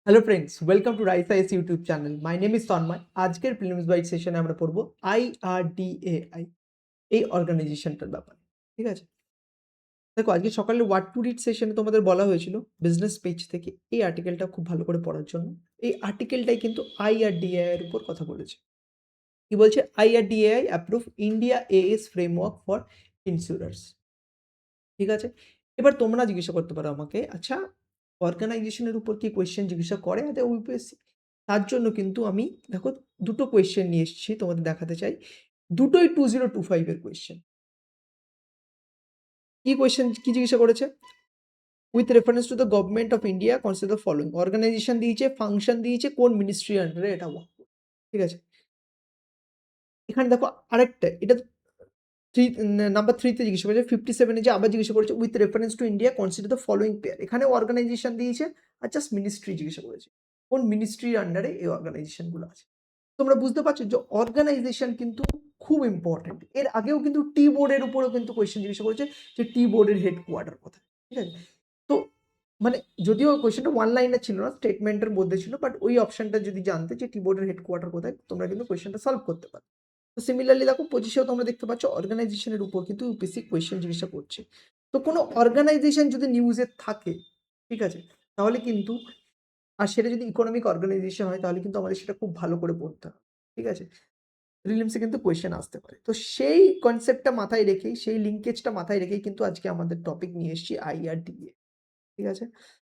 Hello friends, welcome to Rise IAS YouTube channel. My name is Tanmoy. আজকের prelims byte সেশনে আমরা পড়বো IRDAI, এই অর্গানাইজেশনটার ব্যাপারে। ঠিক আছে, দেখো আজকে সকালে ওয়ার্ড টু রিড সেশনে তোমাদের বলা হয়েছিল বিজনেস পেজ থেকে এই আর্টিকেলটা খুব ভালো করে পড়ার জন্য। এই আর্টিকেলটাই কিন্তু IRDAI এর উপর কথা বলেছে। কি বলছে? IRDAI approve India AS framework for insurers. ঠিক আছে, এবার তোমরা জিজ্ঞাসা করতে পারো আমাকে, আচ্ছা অর্গানাইজেশনের উপর কি কোয়েশ্চেন জিজ্ঞাসা করে ইউপিএসসি? তার জন্য কিন্তু আমি দেখো দুটো কোয়েশ্চেন নিয়ে এসেছি, তোমাদের দেখাতে চাই। দুটোই 2025 এর কোয়েশ্চেন। কি কোয়েশ্চেন, কি জিজ্ঞাসা করেছে? With reference to the Government of India consider the following. Organisation দিয়েছে, ফাংশন দিয়েছে, কোন মিনিস্ট্রি আন্ডারে এটা ওয়ার্ক করে। ঠিক আছে, এখানে দেখো আরেকটা, এটা থ্রি, নাম্বার থ্রিতে জিজ্ঞাসা করেছে। 57-এ যে আবার জিজ্ঞাসা করেছে with reference to India consider the following pair. এখানে অর্গানাইজেশন দিয়েছে আর জাস্ট মিনিস্ট্রি জিজ্ঞাসা করেছে, কোন মিনিস্ট্রির আন্ডারে এই অর্গানাইজেশনগুলো আছে। তোমরা বুঝতে পারছো যে অর্গানাইজেশন কিন্তু খুব ইম্পর্টেন্ট। এর আগেও কিন্তু টি বোর্ডের উপরেও কিন্তু কোয়েশ্চেন জিজ্ঞাসা করেছে যে টি বোর্ডের হেডকোয়ার্টার কোথায়। ঠিক আছে, তো মানে যদিও কোয়েশ্চেনটা ওয়ান লাইনের ছিল না, স্টেটমেন্টের মধ্যে ছিল, বাট ওই অপশনটা যদি জানতে যে টি বোর্ডের হেডকোয়ার্টার কোথায়, তোমরা কিন্তু কোয়েশ্চেনটা সলভ করতে পারো। তো সিমিলারলি দেখো পঁচিশেও তোমরা দেখতে পাচ্ছ অর্গানাইজেশনের উপর কিন্তু ইউপিএসসি কোয়েশ্চেন জিজ্ঞাসা করছে। তো কোনো অর্গানাইজেশন যদি নিউজে থাকে, ঠিক আছে, তাহলে কিন্তু, আর সেটা যদি ইকোনমিক অর্গানাইজেশন হয়, তাহলে কিন্তু আমাদের সেটা খুব ভালো করে পড়তে হবে। ঠিক আছে, প্রিলিমসে কিন্তু কোয়েশ্চেন আসতে পারে। তো সেই কনসেপ্টটা মাথায় রেখেই, সেই লিঙ্কেজটা মাথায় রেখেই কিন্তু আজকে আমাদের টপিক নিয়ে এসেছি IRDA। ঠিক আছে,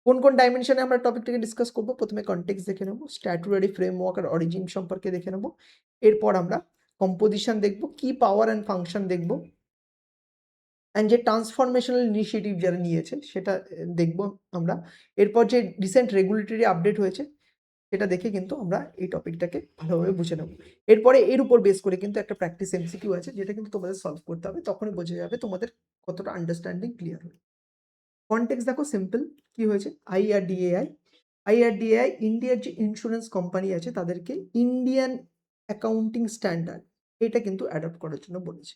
কোন কোন ডাইমেনশনে আমরা টপিকটাকে ডিসকাস করবো? প্রথমে কনটেক্সট দেখে নেবো, স্ট্যাটুটারি ফ্রেমওয়ার্ক আর অরিজিন সম্পর্কে দেখে নেবো। এরপর আমরা কম্পোজিশন দেখবো, কি পাওয়ার অ্যান্ড ফাংশন দেখবো, অ্যান্ড যে ট্রান্সফরমেশনাল ইনিশিয়েটিভ যারা নিয়েছে সেটা দেখবো আমরা। এরপর যে রিসেন্ট রেগুলেটরি আপডেট হয়েছে সেটা দেখে কিন্তু আমরা এই টপিকটাকে ভালোভাবে বুঝে নেব। এরপরে এর উপর বেস করে কিন্তু একটা প্র্যাকটিস এমসিকিউ আছে, যেটা কিন্তু তোমাদের সলভ করতে হবে, তখনই বোঝা যাবে তোমাদের কতটা আন্ডারস্ট্যান্ডিং ক্লিয়ার হবে। কনটেক্সট দেখো সিম্পল, কি হয়েছে? IRDAI ইন্ডিয়ার যে ইন্স্যুরেন্স কোম্পানি আছে তাদেরকে ইন্ডিয়ান অ্যাকাউন্টিং স্ট্যান্ডার্ড এটা কিন্তু অ্যাডপ্ট করার জন্য বলেছে।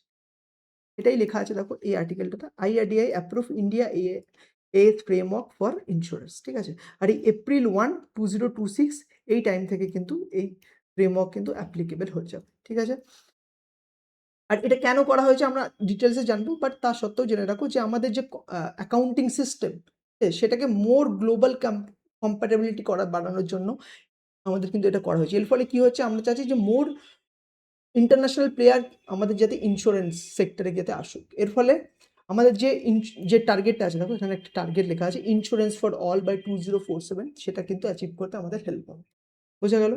এটাই লেখা আছে দেখো এই আর্টিকেলটাতে, IRDAI approve India as framework for insurance. ঠিক আছে, আর এই April 1, 2026 এই টাইম থেকে কিন্তু এই ফ্রেমওয়ার্ক কিন্তু অ্যাপ্লিকেবল হয়ে যাবে। ঠিক আছে, আর এটা কেন করা হয়েছে আমরা ডিটেলসে জানবো, বাট তা সত্ত্বেও জেনে রাখো যে আমাদের যে অ্যাকাউন্টিং সিস্টেম সেটাকে মোর গ্লোবাল কম্প্যাটেবিলিটি বাড়ানোর জন্য আমাদের কিন্তু এটা করা হয়েছে। এর ফলে কি হচ্ছে, আমরা চাচ্ছি যে মোর ইন্টারন্যাশনাল প্লেয়ার আমাদের যাতে ইন্স্যুরেন্স সেক্টরে যাতে আসুক। এর ফলে আমাদের যে টার্গেটটা আছে, দেখো এখানে একটা টার্গেট লেখা আছে, ইন্স্যুরেন্স ফর অল বাই 2047, সেটা কিন্তু অ্যাচিভ করতে আমাদের হেল্প হবে। বোঝা গেল?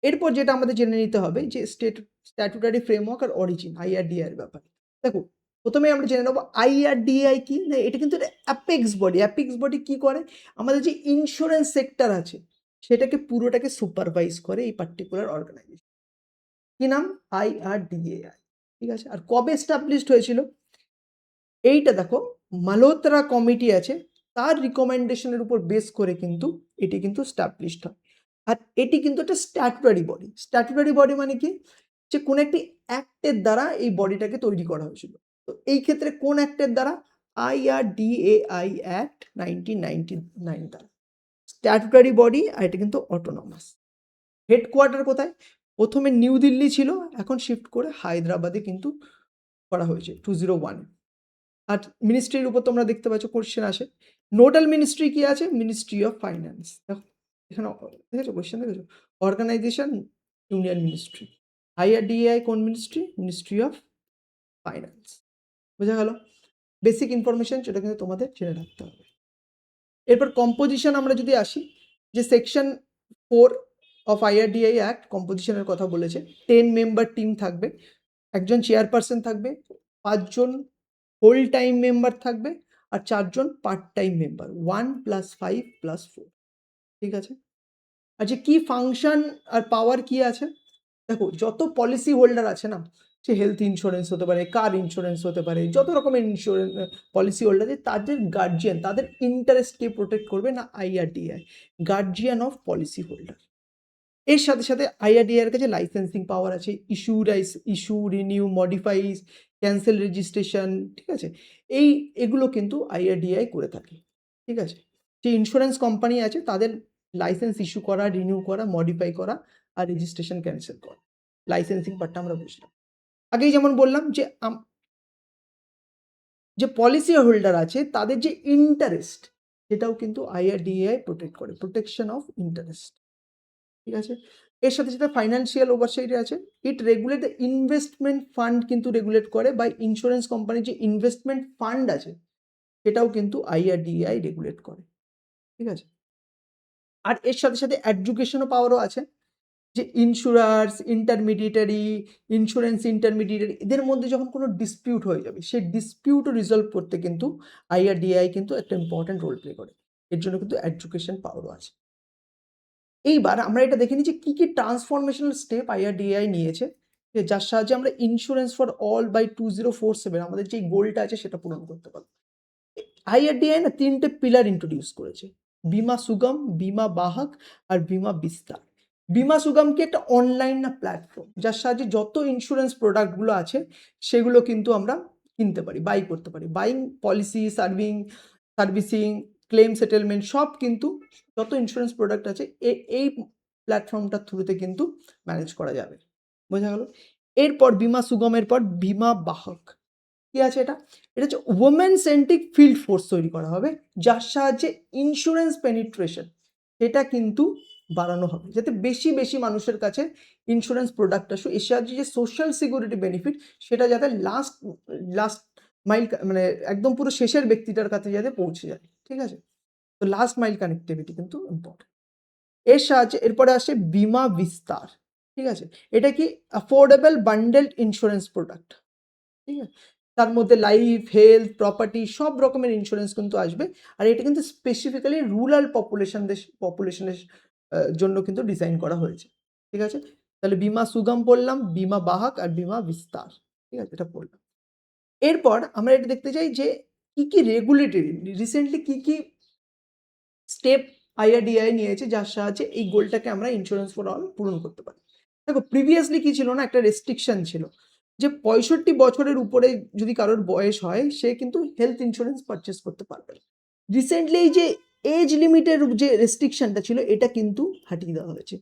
এরপর যেটা আমাদের জেনে নিতে হবে যে স্ট্যাটুটারি ফ্রেমওয়ার্ক আর অরিজিন IRDAI এর ব্যাপারে। দেখো প্রথমে আমরা জেনে নেবো IRDAI কি না। এটা কিন্তু একটা অ্যাপেক্স বডি। অ্যাপেক্স বডি কি করে? আমাদের যে ইন্স্যুরেন্স সেক্টর আছে সেটাকে পুরোটাকে সুপারভাইজ করে এই পার্টিকুলার অর্গানাইজেশন। কি নাম? IRDAI। ঠিক আছে, আর কবে এস্টাবলিশড হয়েছিল? এইটা দেখো, মালহোত্রা কমিটি আছে, তার রিকমেন্ডেশনের উপর বেস করে কিন্তু এটি কিন্তু এস্টাবলিশড হয়। আর এটি কিন্তু একটা স্ট্যাটুটারি বডি। স্ট্যাটুটারি বডি মানে কি? যে কোন একটি অ্যাক্টের দ্বারা এই বডিটাকে তৈরি করা হয়েছিল। তো এই ক্ষেত্রে কোন অ্যাক্টের দ্বারা? IRDAI অ্যাক্ট 1999 দ্বারা। স্ট্যাটুটারি বডি, আর এটা কিন্তু অটোনমাস। হেডকোয়ার্টার কোথায়? প্রথমে নিউ দিল্লি ছিল, এখন শিফট করে হায়দ্রাবাদে কিন্তু করা হয়েছে 2001-এ। আর মিনিস্ট্রির উপর তোমরা দেখতে পাচ্ছ কোশ্চেন আসে। নোডাল মিনিস্ট্রি কি আছে? Ministry of finance. দেখো এখানে দেখেছো কোশ্চেন, দেখেছো? Organisation union ministry. IRDAI কোন মিনিস্ট্রি? Ministry of finance. বোঝা গেল? বেসিক ইনফরমেশন যেটা কিন্তু তোমাদের জেনে রাখতে হবে। এরপর কম্পোজিশন আমরা যদি আসি, যে সেকশন 4 অফ IRDAI অ্যাক্ট কম্পোজিশনের কথা বলেছে। 10 মেম্বার টিম থাকবে, একজন চেয়ারপারসন থাকবে, 5 জন হোল টাইম মেম্বার থাকবে, আর 4 জন পার্ট টাইম মেম্বার, 1 + 5 + 4। ঠিক আছে, আচ্ছা কি ফাংশন আর পাওয়ার কি আছে? দেখো যত পলিসি হোল্ডার আছে না, সে হেলথ ইন্স্যুরেন্স হতে পারে, কার ইন্স্যুরেন্স হতে পারে, যত রকমের ইন্স্যুরেন্স পলিসি হোল্ডার আছে, তাদের গার্জিয়ান, তাদের ইন্টারেস্টকে প্রোটেক্ট করবে না IRDAI, guardian of policy holder. এর সাথে সাথে IRDAI এর কাছে লাইসেন্সিং পাওয়ার আছে, issue, renew, modifies, cancel registration. ঠিক আছে, এগুলো কিন্তু IRDAI করে থাকে। ঠিক আছে, যে ইন্স্যুরেন্স কোম্পানি আছে তাদের লাইসেন্স ইস্যু করা, রিনিউ করা, মডিফাই করা আর রেজিস্ট্রেশন ক্যান্সেল করা। লাইসেন্সিং পার্টটা আমরা বুঝলাম। আগেই যেমন বললাম যে যে পলিসি হোল্ডার আছে তাদের যে ইন্টারেস্ট সেটাও কিন্তু IRDAI প্রোটেক্ট করে, প্রোটেকশন অফ ইন্টারেস্ট। ঠিক আছে? এর সাথে সাথে ফাইন্যান্সিয়াল ওভারসাইট আছে। ইট রেগুলেট দ্য ইনভেস্টমেন্ট ফান্ড কিন্তু রেগুলেট করে, বা ইন্স্যুরেন্স কোম্পানির যে ইনভেস্টমেন্ট ফান্ড আছে সেটাও কিন্তু IRDAI রেগুলেট করে। ঠিক আছে? আর এর সাথে সাথে এডুকেশনও পাওয়ারও আছে, যে ইন্স্যুরার্স, ইন্টারমিডিয়েটারি, ইন্স্যুরেন্স ইন্টারমিডিয়েটারি এদের মধ্যে যখন কোনো ডিসপিউট হয়ে যাবে, সেই ডিসপিউটও রিজলভ করতে কিন্তু IRDAI কিন্তু একটা ইম্পর্টেন্ট রোল প্লে করে। এর জন্য কিন্তু এডুকেশন পাওয়ারও আছে। এইবার আমরা এটা দেখে নিই যে কি ট্রান্সফরমেশনাল স্টেপ IRDAI নিয়েছে, যার সাহায্যে আমরা ইন্স্যুরেন্স ফর অল বাই 2047 আমাদের যে গোলটা আছে সেটা পূরণ করতে পারবো। IRDAI না 3টে পিলার ইন্ট্রোডিউস করেছে, বীমা সুগম, বীমা বাহক আর বীমা বিস্তার। বীমা সুগম কি একটা অনলাইন না প্ল্যাটফর্ম, যার সাহায্যে যত ইন্স্যুরেন্স প্রোডাক্টগুলো আছে সেগুলো কিন্তু আমরা কিনতে পারি, বাই করতে পারি। Buying policy, servicing, claim settlement সব কিন্তু যত ইন্স্যুরেন্স প্রোডাক্ট আছে এই প্ল্যাটফর্মটার থ্রুতে কিন্তু ম্যানেজ করা যাবে। বোঝা গেল? এরপর বীমা সুগমের পর বীমা বাহক। কি আছে এটা? এটা হচ্ছে ওমেন সেন্ট্রিক ফিল্ড ফোর্স তৈরি করা হবে, যার সাহায্যে ইন্স্যুরেন্স পেনিট্রেশন এটা কিন্তু বাড়ানো হবে, যাতে বেশি বেশি মানুষের কাছে ইন্স্যুরেন্স প্রোডাক্ট আসে। এর সাহায্যে যে সোশ্যাল সিকিউরিটি বেনিফিট সেটা যাতে লাস্ট মাইল, মানে একদম পুরো শেষের ব্যক্তিটার কাছে যাতে পৌঁছে যায়। ঠিক আছে? তো লাস্ট মাইল কানেক্টিভিটি কিন্তু ইম্পর্টেন্ট। এর সাহায্যে এরপরে আসে বীমা বিস্তার। ঠিক আছে? এটা কি অ্যাফোর্ডেবল বান্ডেলড ইন্স্যুরেন্স প্রোডাক্ট। ঠিক আছে? তার মধ্যে লাইফ, হেলথ, প্রপার্টি সব রকমের ইন্স্যুরেন্স কিন্তু আসবে। আর এটা কিন্তু স্পেসিফিক্যালি রুরাল পপুলেশনের জন্য কিন্তু ডিজাইন করা হয়েছে। ঠিক আছে? তাহলে বীমা সুগম বললাম, বীমা বাহক আর বীমা বিস্তার। ঠিক আছে? এটা বললাম। এরপর আমরা এটা দেখতে চাই যে কি রেগুলেটরি রিসেন্টলি কি স্টেপ IRDAI নিয়েছে, যার সাহায্যে এই গোলটাকে আমরা ইন্স্যুরেন্স ফর অল পূরণ করতে পারি। দেখো প্রিভিয়াসলি কি ছিল না, একটা রেস্ট্রিকশন ছিল যে 65 বছরের উপরে যদি কারোর বয়স হয় সে কিন্তু হেলথ ইন্স্যুরেন্স পারচেস করতে পারবে। রিসেন্টলি এই যে এজ লিমিটের যে রেস্ট্রিকশনটা ছিল এটা কিন্তু হাটিয়ে দেওয়া হয়েছে।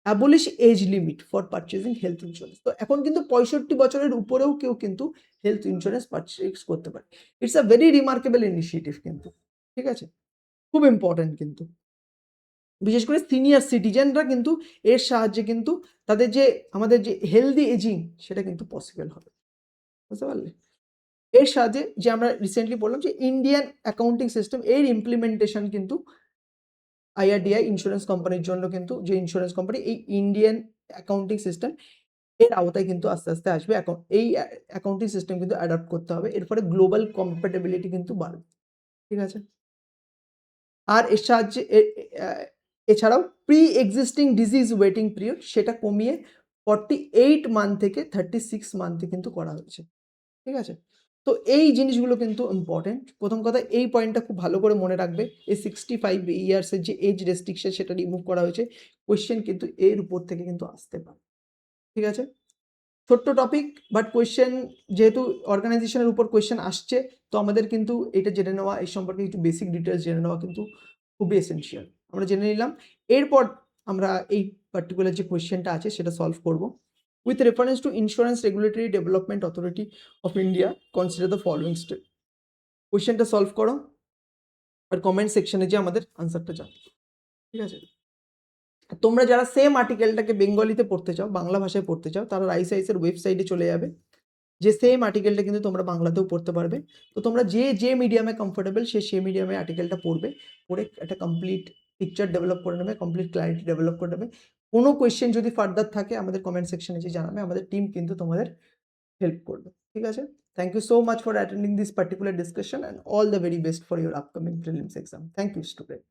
Abolish age limit for purchasing health insurance. তো এখন কিন্তু 65 বছরের উপরেও কেউ কিন্তু হেলথ ইন্স্যুরেন্স পারচেস করতে পারে। It's a very remarkable initiative কিন্তু। ঠিক আছে? খুব ইম্পর্টেন্ট কিন্তু। বিশেষ করে সিনিয়র সিটিজেনরা কিন্তু এর সাহায্যে কিন্তু তাদের যে আমাদের যে হেলদি এজিং সেটা কিন্তু পসিবল হবে। বুঝতে পারলে? এর সাহায্যে যে আমরা রিসেন্টলি বললাম যে ইন্ডিয়ান অ্যাকাউন্টিং সিস্টেম এর ইমপ্লিমেন্টেশন কিন্তু IRDAI ইন্স্যুরেন্স কোম্পানির জন্য কিন্তু, যে ইন্স্যুরেন্স কোম্পানি এই ইন্ডিয়ান অ্যাকাউন্টিং সিস্টেম এর আওতায় কিন্তু আস্তে আস্তে আসবে। এই অ্যাকাউন্টিং সিস্টেম কিন্তু অ্যাডপ্ট করতে হবে। এর ফলে গ্লোবাল কম্প্যাটিবিলিটি কিন্তু বাড়বে। ঠিক আছে? আর এর সাহায্যে এছাড়াও pre existing disease waiting period সেটা কমিয়ে 48 মান্থ থেকে 36 মান্থে কিন্তু করা হয়েছে। ঠিক আছে? তো এই জিনিসগুলো কিন্তু ইম্পর্টেন্ট। প্রথম কথা এই পয়েন্টটা খুব ভালো করে মনে রাখবে। এই 65 ইয়ার্সের যে এজ রেস্ট্রিকশন সেটা রিমুভ করা হয়েছে। কোয়েশ্চেন কিন্তু এর উপর থেকে কিন্তু আসতে পারে। ঠিক আছে? ছোট্ট টপিক, বাট কোয়েশ্চেন যেহেতু অর্গানাইজেশনের উপর কোয়েশ্চেন আসছে, তো আমাদের কিন্তু এটা জেনে নেওয়া, এই সম্পর্কে একটু বেসিক ডিটেলস জেনে নেওয়া কিন্তু খুবই এসেনশিয়াল। আমরা জেনে নিলাম। এরপর আমরা এই পার্টিকুলার যে কোয়েশ্চেনটা আছে সেটা সলভ করব। With reference two insurance regulatory development authority of India consider the following step. কোয়েশ্চেনটা সলভ করো আর কমেন্ট সেকশনে যে আমাদের আনসারটা জানো। ঠিক আছে? তোমরা যারা সেম আর্টিকেলটাকে বেঙ্গলিতে পড়তে চাও, বাংলা ভাষায় পড়তে চাও, তারা রাইসাইসের ওয়েবসাইটে চলে যাবে। যে সেম আর্টিকেলটা কিন্তু তোমরা বাংলাতেও পড়তে পারবে। তো তোমরা যে মিডিয়ামে কমফোর্টেবল সে মিডিয়ামে আর্টিকেলটা পড়বে। পড়ে একটা কমপ্লিট পিকচার ডেভেলপ করে নেবে, কমপ্লিট ক্ল্যারিটি ডেভেলপ করে নেবে। কোনো কোয়েশ্চেন যদি ফার্দার থাকে আমাদের কমেন্ট সেকশনে এসে জানাবে। আমাদের টিম কিন্তু তোমাদের হেল্প করবে। ঠিক আছে? Thank you so much for attending this particular discussion and all the very best for your upcoming prelims exam. Thank you student.